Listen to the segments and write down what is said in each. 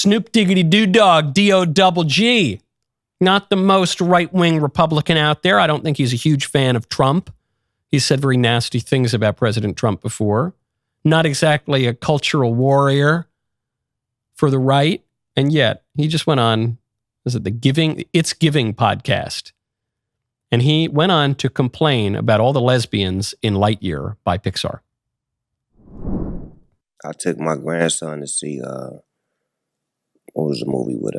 Snoop Diggity Doo Dog, D-O-double-G. Not the most right-wing Republican out there. I don't think he's a huge fan of Trump. He's said very nasty things about President Trump before. Not exactly a cultural warrior for the right. And yet, he just went on, is it the It's Giving podcast? And he went on to complain about all the lesbians in Lightyear by Pixar. I took my grandson to see, what was the movie with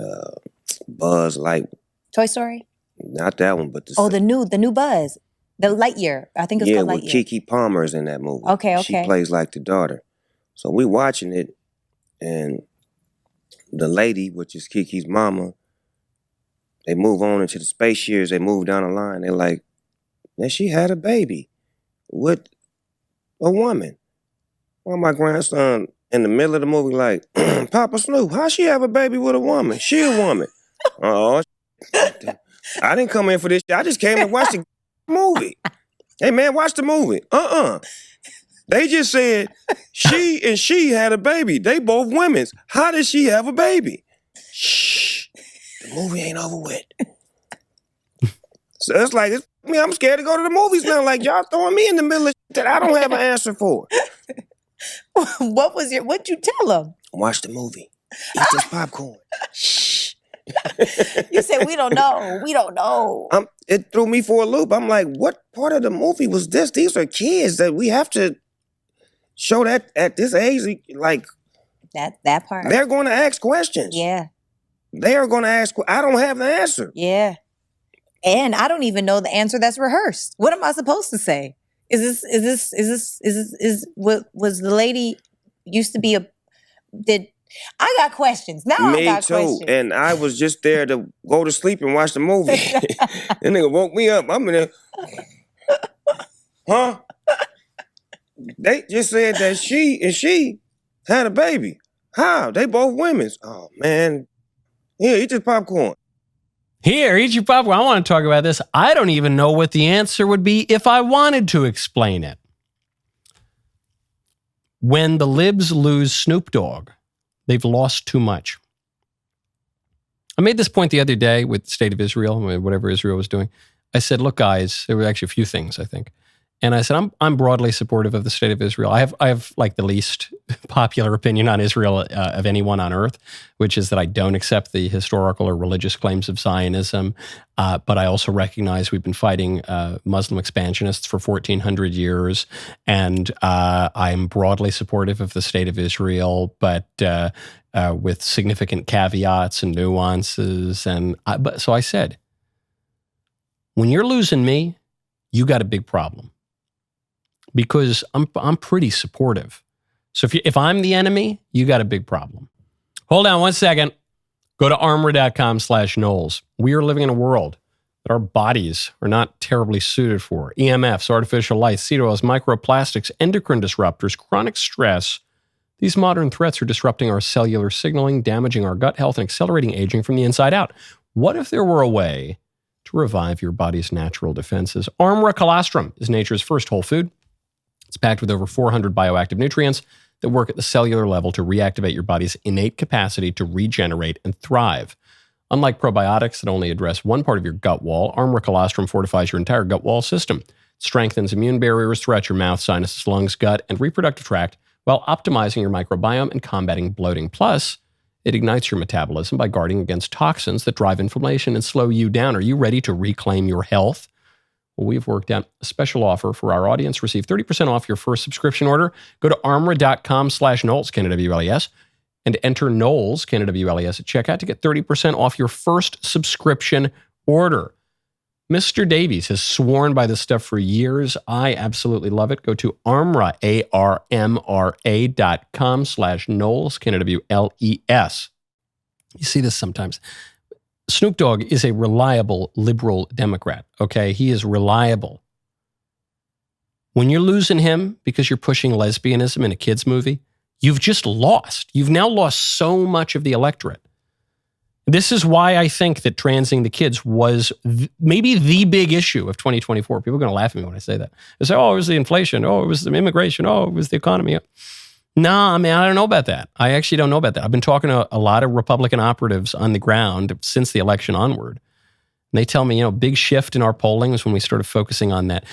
Buzz Light? Toy Story? Not that one, but the new Buzz. The Lightyear. I think it's called Lightyear. Yeah, with Kiki Palmer's in that movie. Okay. She plays like the daughter. So we watching it, and the lady, which is Kiki's mama, they move on into the space years. They move down the line. They're like, man, she had a baby with a woman. Well, my grandson in the middle of the movie like, Papa Snoop, how she have a baby with a woman? She a woman. Oh, I didn't come in for this. I just came to watch the movie. Hey, man, watch the movie. They just said she had a baby. They both women's. How did she have a baby? Shh. The movie ain't over with. So it's like, I'm scared to go to the movies now. Like, y'all throwing me in the middle of that I don't have an answer for. What'd you tell them? Watch the movie. Eat this popcorn. Shh. You said, we don't know. It threw me for a loop. I'm like, what part of the movie was this? These are kids that we have to show that at this age, like... That part. They're going to ask questions. Yeah. They are going to ask, I don't have the answer. Yeah. And I don't even know the answer that's rehearsed. What am I supposed to say? Was the lady used to be I got questions. Now I got questions. Me too. And I was just there to go to sleep and watch the movie. That nigga woke me up. I'm in there. Huh? They just said that she had a baby. How? They both women's. Oh, man. Here, eat this popcorn. Here, eat your popcorn. I want to talk about this. I don't even know what the answer would be if I wanted to explain it. When the Libs lose Snoop Dogg, they've lost too much. I made this point the other day with the State of Israel, whatever Israel was doing. I said, look, guys, there were actually a few things, I think. And I said, I'm broadly supportive of the State of Israel. I have like the least popular opinion on Israel of anyone on earth, which is that I don't accept the historical or religious claims of Zionism. But I also recognize we've been fighting Muslim expansionists for 1,400 years. And I'm broadly supportive of the State of Israel, but with significant caveats and nuances. So I said, when you're losing me, you got a big problem. Because I'm pretty supportive. So if I'm the enemy, you got a big problem. Hold on one second. Go to armor.com/Knowles. We are living in a world that our bodies are not terribly suited for. EMFs, artificial light, seed oils, microplastics, endocrine disruptors, chronic stress. These modern threats are disrupting our cellular signaling, damaging our gut health, and accelerating aging from the inside out. What if there were a way to revive your body's natural defenses? Armor colostrum is nature's first whole food. It's packed with over 400 bioactive nutrients that work at the cellular level to reactivate your body's innate capacity to regenerate and thrive. Unlike probiotics that only address one part of your gut wall, Armor colostrum fortifies your entire gut wall system. It strengthens immune barriers throughout your mouth, sinuses, lungs, gut, and reproductive tract while optimizing your microbiome and combating bloating. Plus, it ignites your metabolism by guarding against toxins that drive inflammation and slow you down. Are you ready to reclaim your health? Well, we've worked out a special offer for our audience. Receive 30% off your first subscription order. Go to armor.com/Knowles, Canada-WLES, and enter Knowles, Canada-WLES at checkout to get 30% off your first subscription order. Mr. Davies has sworn by this stuff for years. I absolutely love it. Go to armra, armra.com/Knowles, Canada-WLES. You see this sometimes. Snoop Dogg is a reliable liberal Democrat, okay? He is reliable. When you're losing him because you're pushing lesbianism in a kid's movie, you've just lost. You've now lost so much of the electorate. This is why I think that transing the kids was maybe the big issue of 2024. People are going to laugh at me when I say that. They say, oh, it was the inflation. Oh, it was the immigration. Oh, it was the economy. No, I mean, I don't know about that. I actually don't know about that. I've been talking to a lot of Republican operatives on the ground since the election onward. And they tell me, big shift in our polling was when we started focusing on that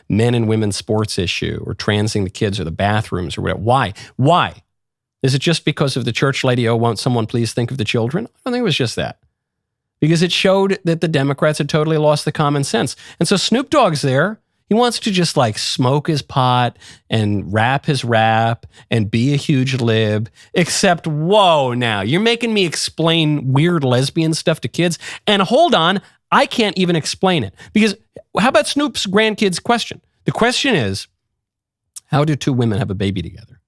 men and women sports issue or transing the kids or the bathrooms or whatever. Why? Why? Is it just because of the church lady, won't someone please think of the children? I don't think it was just that. Because it showed that the Democrats had totally lost the common sense. And so Snoop Dogg's there. He wants to just like smoke his pot and rap his rap and be a huge lib, except, whoa, now you're making me explain weird lesbian stuff to kids. And hold on, I can't even explain it. Because how about Snoop's grandkids' question? The question is, how do two women have a baby together?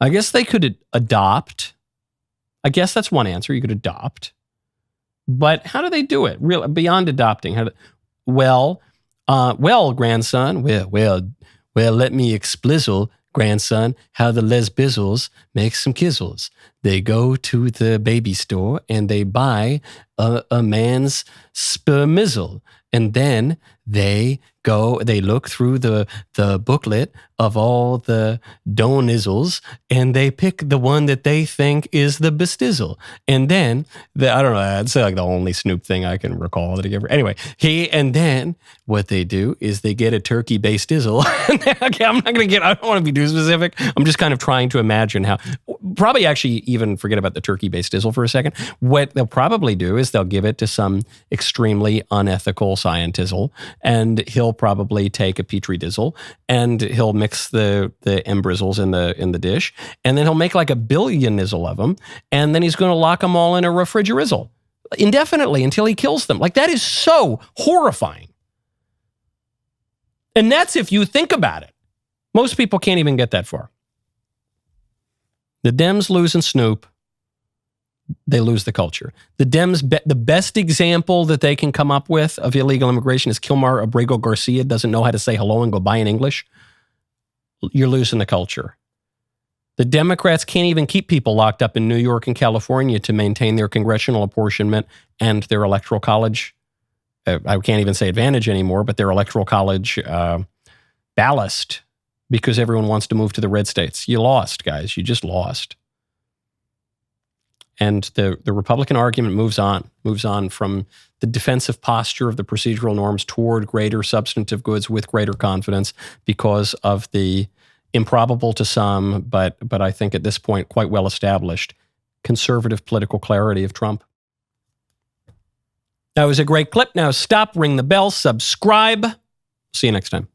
I guess they could adopt. I guess that's one answer. You could adopt. But how do they do it? Real beyond adopting? Well, grandson. Well, let me explizzle, grandson, how the lesbizzles make some kizzles. They go to the baby store and they buy a man's spermizzle. And then they look through the booklet of all the donizzles and they pick the one that they think is the bestizzle. And then, I don't know, that's like the only Snoop thing I can recall that he ever. Anyway, and then what they do is they get a turkey bastizzle. Okay, I don't want to be too specific. I'm just kind of trying to imagine how, probably actually even forget about the turkey bastizzle for a second. What they'll probably do is they'll give it to some extremely unethical scientizzle, and he'll probably take a petri dizzle and he'll mix the embrizzles in the dish, and then he'll make like 1 billion nizzle of them, and then he's going to lock them all in a refrigerizzle indefinitely until he kills them. Like, that is so horrifying. And that's if you think about it. Most people can't even get that far. The Dems losing Snoop, they lose the culture. The Dems, the best example that they can come up with of illegal immigration is Kilmar Abrego Garcia doesn't know how to say hello and goodbye in English. You're losing the culture. The Democrats can't even keep people locked up in New York and California to maintain their congressional apportionment and their electoral college. I can't even say advantage anymore, but their electoral college ballast, because everyone wants to move to the red states. You lost, guys. You just lost. And the Republican argument moves on from the defensive posture of the procedural norms toward greater substantive goods with greater confidence because of the improbable to some, but I think at this point quite well established conservative political clarity of Trump. That was a great clip. Now stop, ring the bell, subscribe. See you next time.